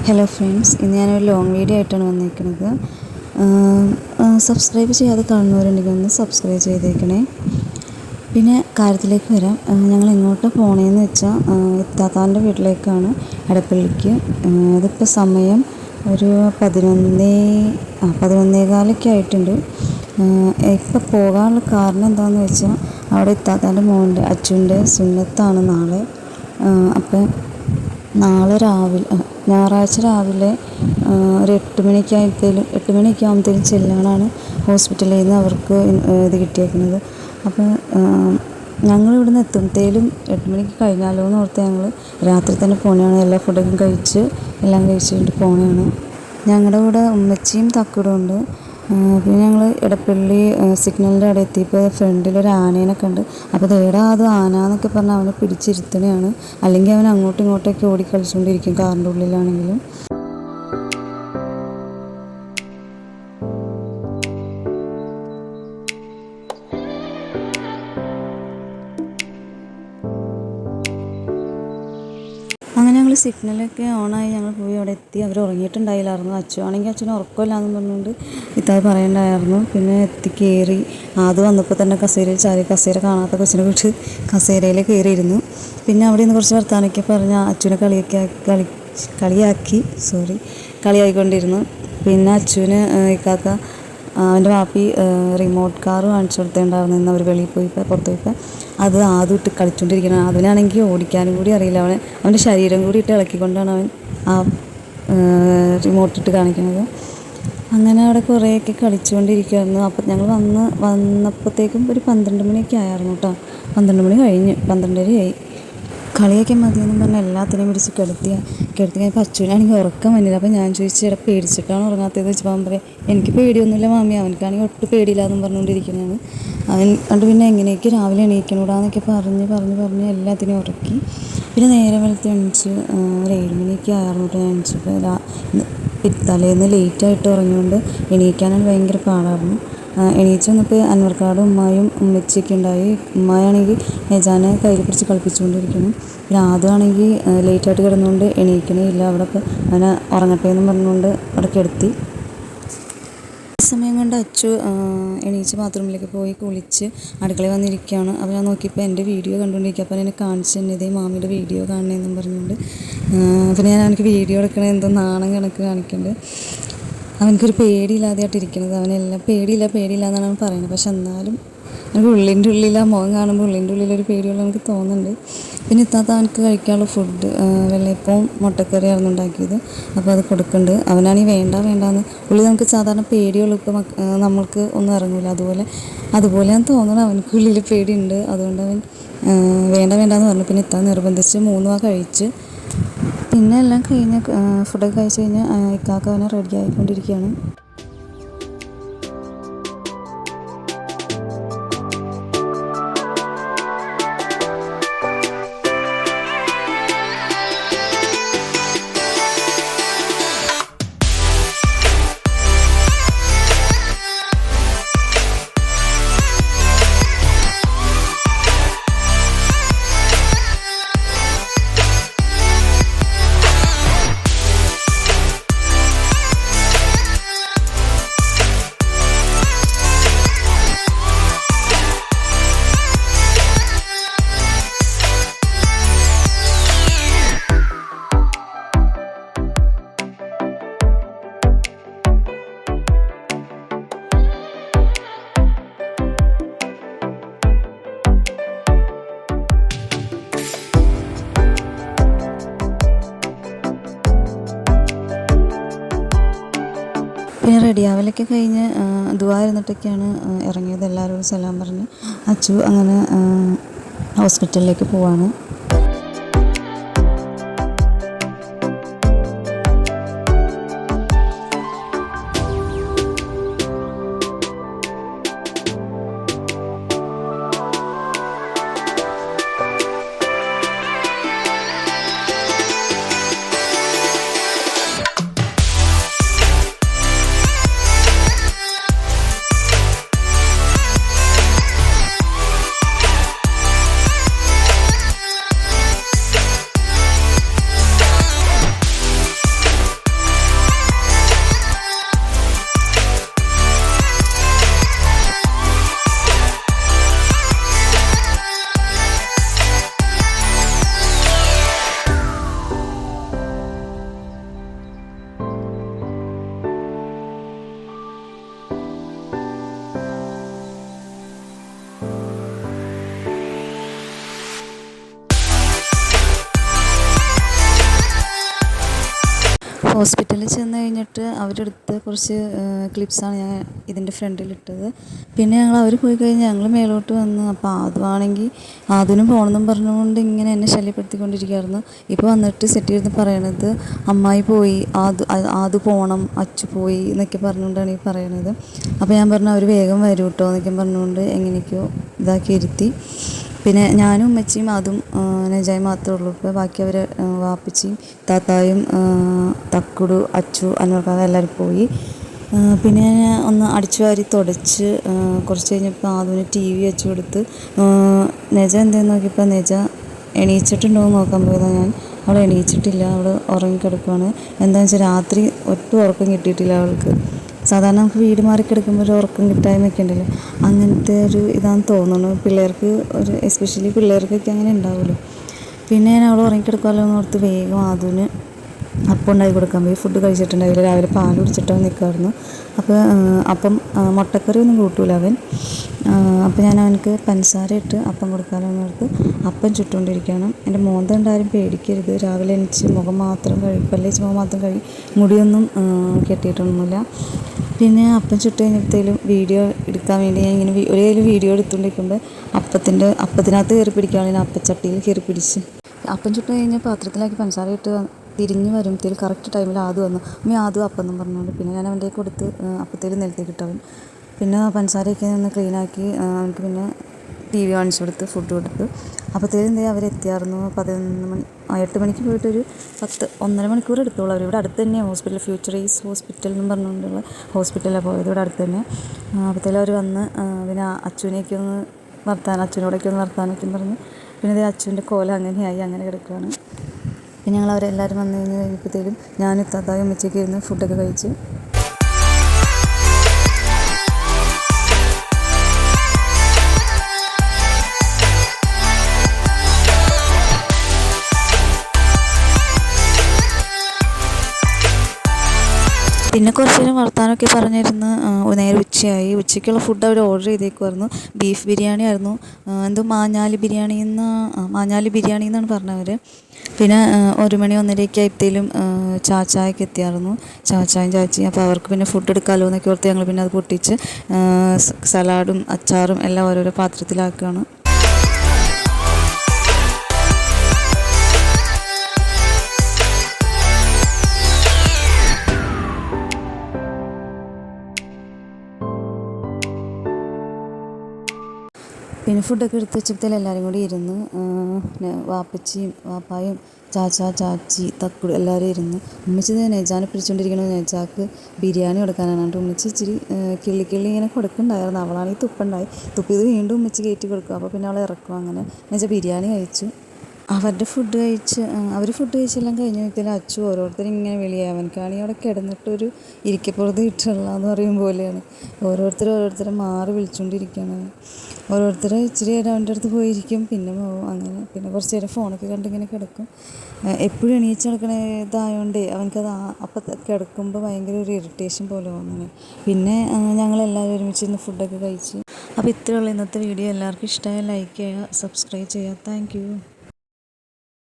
Hello friends, ഇന്ന് ഞാനൊരു long video ആയിട്ടാണ് വന്നിരിക്കുന്നത്. സബ്സ്ക്രൈബ് ചെയ്യാതെ കാണുന്നവരുണ്ടെങ്കിൽ ഒന്ന് സബ്സ്ക്രൈബ് ചെയ്തേക്കണേ. പിന്നെ കാര്യത്തിലേക്ക് വരാം. ഞങ്ങൾ എങ്ങോട്ടാണ് പോണേന്ന് വെച്ചാൽ ഇത്താത്താൻ്റെ വീട്ടിലേക്കാണ്, എടപ്പള്ളിക്ക്. അതിപ്പോൾ സമയം ഒരു 11:15 ആയിട്ടുണ്ട്. ഇപ്പോൾ പോകാനുള്ള കാരണം എന്താണെന്ന് വെച്ചാൽ അവിടെ ഇത്താത്താൻ്റെ മോൻ്റെ അച്ഛൻ്റെ സുന്നത്താണ് നാളെ. അപ്പം നാളെ ഞായറാഴ്ച രാവിലെ ഒരു 8 മണിയൊക്കെ ആകുമ്പോഴത്തേനും ചെല്ലാനാണ് ഹോസ്പിറ്റലിൽ നിന്ന് അവർക്ക് ഇത് കിട്ടിയേക്കുന്നത്. അപ്പോൾ ഞങ്ങളിവിടുന്ന് എത്തുമ്പോഴത്തേലും 8 മണിക്ക് കഴിഞ്ഞാലോ എന്ന് ഓർത്ത് ഞങ്ങൾ രാത്രി തന്നെ പോവുകയാണ്. എല്ലാ ഫുഡൊക്കെ എല്ലാം കഴിച്ചിട്ട് പോവുകയാണ്. ഞങ്ങളുടെ കൂടെ ഉമ്മച്ചിയും തക്കടും ഉണ്ട്. പിന്നെ ഞങ്ങൾ എടപ്പള്ളി സിഗ്നലിൻ്റെ അവിടെ എത്തിയപ്പോൾ ഫ്രണ്ടിലൊരു ആനേനെ കണ്ട്. അപ്പോൾ ഏടാ അത് ആന എന്നൊക്കെ പറഞ്ഞ് അവനെ പിടിച്ചിരുത്തണയാണ്. അല്ലെങ്കിൽ അവൻ അങ്ങോട്ടും ഇങ്ങോട്ടൊക്കെ ഓടിക്കളിച്ചുകൊണ്ടിരിക്കും കാറിൻ്റെ ഉള്ളിലാണെങ്കിലും. അങ്ങനെ ഞങ്ങൾ സിഗ്നലൊക്കെ ഓണായി ഞങ്ങൾ പോയി അവിടെ എത്തി. അവർ ഉറങ്ങിയിട്ടുണ്ടായില്ലായിരുന്നു. അച്ഛന് ഉറക്കമില്ലാന്ന് പറഞ്ഞുകൊണ്ട് ഇത്തായി പറയണ്ടായിരുന്നു. പിന്നെ കയറി. അത് വന്നപ്പോൾ തന്നെ കസേരയിൽ ചാരി. കസേര കാണാത്ത കൊച്ചിനെ വിട്ട് കസേരയിൽ കയറിയിരുന്നു. പിന്നെ അവിടെ നിന്ന് കുറച്ച് വർത്താനൊക്കെ പറഞ്ഞ് അച്ഛനെ കളിയാക്കിക്കൊണ്ടിരുന്നു. പിന്നെ അച്ഛന് ഇക്കാക്ക അവൻ്റെ വാപ്പി റിമോട്ട് കാർ കാണിച്ചു കൊടുത്തിട്ടുണ്ടായിരുന്നു. ഇന്ന് അവർ വെളിയിൽ പുറത്ത് പോയപ്പോൾ അത് ആദ്യം ഇട്ട് കളിച്ചുകൊണ്ടിരിക്കണം. അതിനാണെങ്കിൽ ഓടിക്കാനും കൂടി അറിയില്ല. അവൻ്റെ ശരീരം കൂടി ഇട്ട് ഇളക്കിക്കൊണ്ടാണ് അവൻ ആ റിമോട്ടിട്ട് കാണിക്കുന്നത്. അങ്ങനെ അവിടെ കുറേയൊക്കെ കളിച്ചുകൊണ്ടിരിക്കുകയായിരുന്നു. അപ്പോൾ ഞങ്ങൾ വന്നപ്പോഴത്തേക്കും ഒരു 12 മണിയൊക്കെ ആയിരുന്നു കേട്ടോ. 12 മണി കഴിഞ്ഞ് 12:30 കളിയൊക്കെ മതിയെന്നും പറഞ്ഞാൽ എല്ലാത്തിനെയും പിടിച്ച് കിടത്തി കഴിഞ്ഞപ്പോൾ അച്ഛനാണെങ്കിൽ ഉറക്കം വന്നില്ല. അപ്പോൾ ഞാൻ ചോദിച്ചു, ചേട്ടാ പേടിച്ചിട്ടാണ് ഉറങ്ങാത്തതെന്ന് വെച്ചപ്പോൾ അവൻ പറയാം, എനിക്ക് പേടിയൊന്നുമില്ല മാമി, അവനക്കാണെങ്കിൽ ഒട്ടും പേടിയില്ല എന്നും പറഞ്ഞുകൊണ്ടിരിക്കുന്നതാണ് അവൻ. കണ്ട് പിന്നെ എങ്ങനെയൊക്കെ രാവിലെ എണീക്കണൂടാന്നൊക്കെ പറഞ്ഞ് എല്ലാത്തിനെയും ഉറക്കി. പിന്നെ നേരെ വെളുത്ത് എണീച്ച് ഒരു 7 മണിയൊക്കെ ആയിരുന്നു കേട്ടോ. ഞാൻ എണീച്ചപ്പോൾ തലേന്ന് ലേറ്റായിട്ട് ഉറങ്ങിയോണ്ട് എണീക്കാനാണ് ഭയങ്കര പാടായിരുന്നു. എണീച്ച് വന്നപ്പോൾ അൻവർക്കാടും ഉമ്മായും ഉമ്മച്ചിയൊക്കെ ഉണ്ടായി. ഉമ്മയാണെങ്കിൽ നെജാനെ കയ്യിൽ പിടിച്ച് കളിപ്പിച്ചുകൊണ്ടിരിക്കുന്നു. പിന്നെ ആദ്യമാണെങ്കിൽ ലേറ്റായിട്ട് കിടന്നുകൊണ്ട് എണീക്കണേ ഇല്ല. അവിടെ അവനെ ഉറങ്ങട്ടെ എന്നും പറഞ്ഞുകൊണ്ട് അവിടെ കിടത്തി. സമയം കൊണ്ട് അച്ചു എണീച്ച് ബാത്റൂമിലേക്ക് പോയി കുളിച്ച് അടുക്കളയിൽ വന്നിരിക്കുകയാണ്. അപ്പോൾ ഞാൻ നോക്കിയപ്പോൾ എൻ്റെ വീഡിയോ കണ്ടുകൊണ്ടിരിക്കുക. അപ്പോൾ എന്നെ കാണിച്ചു തന്നെ, ഇതേ മാമിയുടെ വീഡിയോ കാണണമെന്നും പറഞ്ഞുകൊണ്ട്. പിന്നെ ഞാൻ അവനക്ക് വീഡിയോ എടുക്കണത് എന്തോ നാണം കണക്ക് കാണിക്കുന്നുണ്ട്. അവനക്കൊരു പേടിയില്ലാതെയായിട്ടിരിക്കുന്നത്. അവനെല്ലാം പേടിയില്ല എന്നാണ് അവൻ പറയുന്നത്. പക്ഷെ എന്നാലും എനിക്ക് ഉള്ളിൻ്റെ ഉള്ളിൽ ആ മുഖം കാണുമ്പോൾ ഉള്ളിൻ്റെ ഉള്ളിലൊരു പേടിയുള്ള എനിക്ക് തോന്നുന്നുണ്ട്. പിന്നെ ഇത്താത്ത അവനക്ക് കഴിക്കാനുള്ള ഫുഡ് വെള്ളയപ്പവും മുട്ടക്കറിയായിരുന്നു ഉണ്ടാക്കിയത്. അപ്പോൾ അത് കൊടുക്കുന്നുണ്ട്. അവനാണെങ്കിൽ വേണ്ടാന്ന് ഉള്ളിൽ നമുക്ക് സാധാരണ പേടിയുള്ള ഇപ്പോൾ നമ്മൾക്ക് ഒന്നും ഇറങ്ങില്ല. അതുപോലെയാണ് തോന്നുന്നത്. അവനക്ക് ഉള്ളിൽ പേടിയുണ്ട്. അതുകൊണ്ട് അവൻ വേണ്ടാന്ന് പറഞ്ഞു. പിന്നെ ഇത്താത്ത നിർബന്ധിച്ച് 3 കഴിച്ച്. പിന്നെ എല്ലാം കഴിഞ്ഞ് ഫുഡൊക്കെ കഴിച്ച് കഴിഞ്ഞ് ഇക്കാക്ക അവനെ റെഡി ആയിക്കൊണ്ടിരിക്കുകയാണ്. പിന്നെ റെഡിയാവലൊക്കെ കഴിഞ്ഞ് ദുആ ഇരുന്നിട്ടൊക്കെയാണ് ഇറങ്ങിയത്. എല്ലാവരോടും സലാം പറഞ്ഞ് അച്ചു അങ്ങനെ ഹോസ്പിറ്റലിലേക്ക് പോവാണ്. ഹോസ്പിറ്റലിൽ ചെന്ന് കഴിഞ്ഞിട്ട് അവരെടുത്ത കുറച്ച് ക്ലിപ്സാണ് ഞാൻ ഇതിൻ്റെ ഫ്രണ്ടിലിട്ടത്. പിന്നെ അവർ പോയി കഴിഞ്ഞ് ഞങ്ങൾ മേലോട്ട് വന്നു. അപ്പോൾ ആദ്യമാണെങ്കിൽ ആദ്യനും പോകണമെന്നും പറഞ്ഞുകൊണ്ട് ഇങ്ങനെ എന്നെ ശല്യപ്പെടുത്തിക്കൊണ്ടിരിക്കുകയായിരുന്നു. ഇപ്പോൾ വന്നിട്ട് സെറ്റ് ചെയ്ത് പറയണത് അമ്മായി പോയി, ആദ്യം പോകണം, അച്ചു പോയി എന്നൊക്കെ പറഞ്ഞുകൊണ്ടാണ് ഈ പറയണത്. അപ്പോൾ ഞാൻ പറഞ്ഞു അവർ വേഗം വരും കേട്ടോ എന്നൊക്കെ പറഞ്ഞുകൊണ്ട് എങ്ങനെയൊക്കെയോ ഇതാക്കി ഇരുത്തി. പിന്നെ ഞാനും ഉമ്മച്ചിയും അതും നെജായും മാത്രമേ ഉള്ളൂ. ഇപ്പോൾ ബാക്കി അവർ വാപ്പച്ചിയും താത്തായും തക്കുടു അച്ചു അന്വർക്കാക എല്ലാവരും പോയി. പിന്നെ ഞാൻ ഒന്ന് അടിച്ചു വാരി തുടച്ച് കുറച്ച് കഴിഞ്ഞപ്പോൾ ആദ്യം TV വെച്ച് കൊടുത്ത് നെജ എന്തെന്ന് നോക്കിയപ്പോൾ നെജ എണീച്ചിട്ടുണ്ടോ എന്ന് നോക്കാൻ പോയതാണ് ഞാൻ. അവൾ എണീച്ചിട്ടില്ല, അവൾ ഉറങ്ങിക്കിടക്കുകയാണ്. എന്താണെന്ന് വെച്ചാൽ രാത്രി ഒട്ടും ഉറക്കം കിട്ടിയിട്ടില്ല അവൾക്ക്. സാധാരണ നമുക്ക് വീട് മാറി കിടക്കുമ്പോൾ ഒരു ഉറക്കം കിട്ടായ്മയൊക്കെ ഉണ്ടല്ലോ, അങ്ങനത്തെ ഒരു ഇതാണെന്ന് തോന്നുന്നു പിള്ളേർക്ക്. എസ്പെഷ്യലി പിള്ളേർക്കൊക്കെ അങ്ങനെ ഉണ്ടാവുമല്ലോ. പിന്നെ ഞാൻ അവൾ ഉറങ്ങിക്കിടക്കുമല്ലോ എന്ന് ഓർത്ത് വേഗം ആദ്യന് അപ്പം ഉണ്ടാക്കി കൊടുക്കാൻ പോയി. ഫുഡ് കഴിച്ചിട്ടുണ്ടായില്ല, രാവിലെ പാൽ കുടിച്ചിട്ട് നിൽക്കുമായിരുന്നു. അപ്പം മുട്ടക്കറി ഒന്നും കൂട്ടൂല അവൻ. അപ്പോൾ ഞാൻ അവനക്ക് പഞ്ചസാര ഇട്ട് അപ്പം കൊടുക്കാമല്ലോ എന്ന് ഓർത്ത് അപ്പം ചുട്ടുകൊണ്ടിരിക്കുകയാണ്. എൻ്റെ മോന്ത ഉണ്ടാരും പേടിക്കരുത്. രാവിലെ എണീച്ച് മുഖം മാത്രം പല്ലേച്ച് മുഖം മാത്രം കഴുകി, മുടിയൊന്നും കെട്ടിയിട്ടൊന്നുമില്ല. പിന്നെ അപ്പം ചുട്ട് കഴിഞ്ഞപ്പോഴത്തേലും വീഡിയോ എടുക്കാൻ വേണ്ടി ഞാൻ ഇങ്ങനെ ഒരേ വീഡിയോ എടുത്തുകൊണ്ടിരിക്കുമ്പോൾ അപ്പത്തിനകത്ത് കയറി പിടിക്കുകയാണ്. ഞാൻ അപ്പച്ചട്ടിയിൽ കയറി പിടിച്ച് അപ്പം ചുട്ട് കഴിഞ്ഞ് പാത്രത്തിലാക്കി പഞ്ചസാര ഇട്ട് തിരിഞ്ഞ് വരുമ്പോഴത്തേലും കറക്റ്റ് ടൈമിൽ ആദ്യം വന്നു. ആദ്യം അപ്പം എന്നും പറഞ്ഞുകൊണ്ട് പിന്നെ ഞാൻ അവൻ്റെ കൊടുത്ത് അപ്പത്തേലും നിലത്തേക്ക് ഇട്ടവൻ. പിന്നെ പഞ്ചസാരയൊക്കെ ഒന്ന് ക്ലീനാക്കി അവർക്ക് പിന്നെ TV കാണിച്ചു കൊടുത്ത് ഫുഡ് കൊടുത്ത്. അപ്പോഴത്തേലും അവരെത്തിയായിരുന്നു. 11 മണി 8 മണിക്ക് പോയിട്ടൊരു 1.5 മണിക്കൂർ എടുത്തോളൂ. അവരിവിടെ അടുത്ത് തന്നെ ഹോസ്പിറ്റൽ, ഫ്യൂച്ചറൈസ് ഹോസ്പിറ്റൽ എന്നും പറഞ്ഞുകൊണ്ടുള്ള ഹോസ്പിറ്റലിലാണ് പോയത്, ഇവിടെ അടുത്ത് തന്നെ. അപ്പോഴത്തേലും അവർ വന്ന് പിന്നെ അച്ഛനോടൊക്കെ ഒന്ന് വർത്താനൊക്കെ പറഞ്ഞ് പിന്നെ അച്ഛൻ്റെ കോല അങ്ങനെ കിടക്കുകയാണ്. പിന്നെ ഞങ്ങൾ അവരെല്ലാവരും വന്നു കഴിഞ്ഞപ്പോഴത്തേലും ഞാൻ താത്തായും ഉച്ചയ്ക്ക് ഇരുന്ന് ഫുഡൊക്കെ കഴിച്ച്. പിന്നെ കുറച്ച് നേരം വർത്താനമൊക്കെ പറഞ്ഞിരുന്ന് നേരെ ഉച്ചയായി. ഉച്ചയ്ക്കുള്ള ഫുഡ് അവർ ഓർഡർ ചെയ്തേക്കുമായിരുന്നു. ബീഫ് ബിരിയാണി ആയിരുന്നു, എന്തോ മാഞ്ഞാലി ബിരിയാണി എന്നാണ് പറഞ്ഞവർ. പിന്നെ 1 മണി 1:30 ആയപ്പോഴത്തേലും ചാച്ചായൊക്കെ എത്തിയായിരുന്നു, ചാച്ചിയും. അപ്പോൾ അവർക്ക് പിന്നെ ഫുഡ് എടുക്കാമല്ലോ എന്നൊക്കെ ഓർത്ത് ഞങ്ങൾ പിന്നെ അത് പൊട്ടിച്ച് സലാഡും അച്ചാറും എല്ലാം ഓരോരോ പാത്രത്തിലാക്കുകയാണ്. പിന്നെ ഫുഡൊക്കെ എടുത്ത് വെച്ചപ്പോഴത്തേലും എല്ലാവരും കൂടി ഇരുന്ന് വാപ്പച്ചിയും വാപ്പായും ചാച്ചി തക്കുട് എല്ലാവരും ഇരുന്ന്. ഉമ്മച്ചി നെജാനെ പിടിച്ചുകൊണ്ടിരിക്കണത് നെജാക്ക് ബിരിയാണി കൊടുക്കാനാണ്. എന്നിട്ട് ഉമ്മച്ചി ഇച്ചിരി കിള്ളി ഇങ്ങനെ കൊടുക്കുന്നുണ്ടായിരുന്നു. അവളാണെങ്കിൽ തുപ്പിയത് വീണ്ടും ഉമ്മച്ചി കയറ്റി കൊടുക്കും. അപ്പോൾ പിന്നെ അവളെ ഇറക്കും. അങ്ങനെ നെജ ബിരിയാണി കഴിച്ചു. അവരുടെ ഫുഡ് കഴിച്ചെല്ലാം കഴിഞ്ഞ് നോക്കിയാൽ അച്ചു ഓരോരുത്തരും ഇങ്ങനെ വിളിയായി. അവനക്കാണെങ്കിൽ അവിടെ കിടന്നിട്ടൊരു ഇരിക്കപ്പുറത്ത് ഇട്ടുള്ളതെന്ന് പറയും പോലെയാണ്. ഓരോരുത്തരെ മാറി വിളിച്ചുകൊണ്ടിരിക്കുകയാണ്. ഇച്ചിരി നേരം അവൻ്റെ അടുത്ത് പോയിരിക്കും, പിന്നെ പോകും. അങ്ങനെ പിന്നെ കുറച്ച് നേരം ഫോണൊക്കെ കണ്ടിങ്ങനെ കിടക്കും. എപ്പോഴും എണീച്ച് നടക്കണ ഇതായതുകൊണ്ടേ അവനക്കത് അപ്പം കിടക്കുമ്പോൾ ഭയങ്കര ഒരു ഇറിറ്റേഷൻ പോലെ അങ്ങനെ. പിന്നെ ഞങ്ങളെല്ലാവരും ഒരുമിച്ച് ഇന്ന് ഫുഡൊക്കെ കഴിച്ച്. അപ്പോൾ ഇത്രയുള്ള ഇന്നത്തെ വീഡിയോ. എല്ലാവർക്കും ഇഷ്ടമായ ലൈക്ക് ചെയ്യുക, സബ്സ്ക്രൈബ് ചെയ്യുക. Thank you.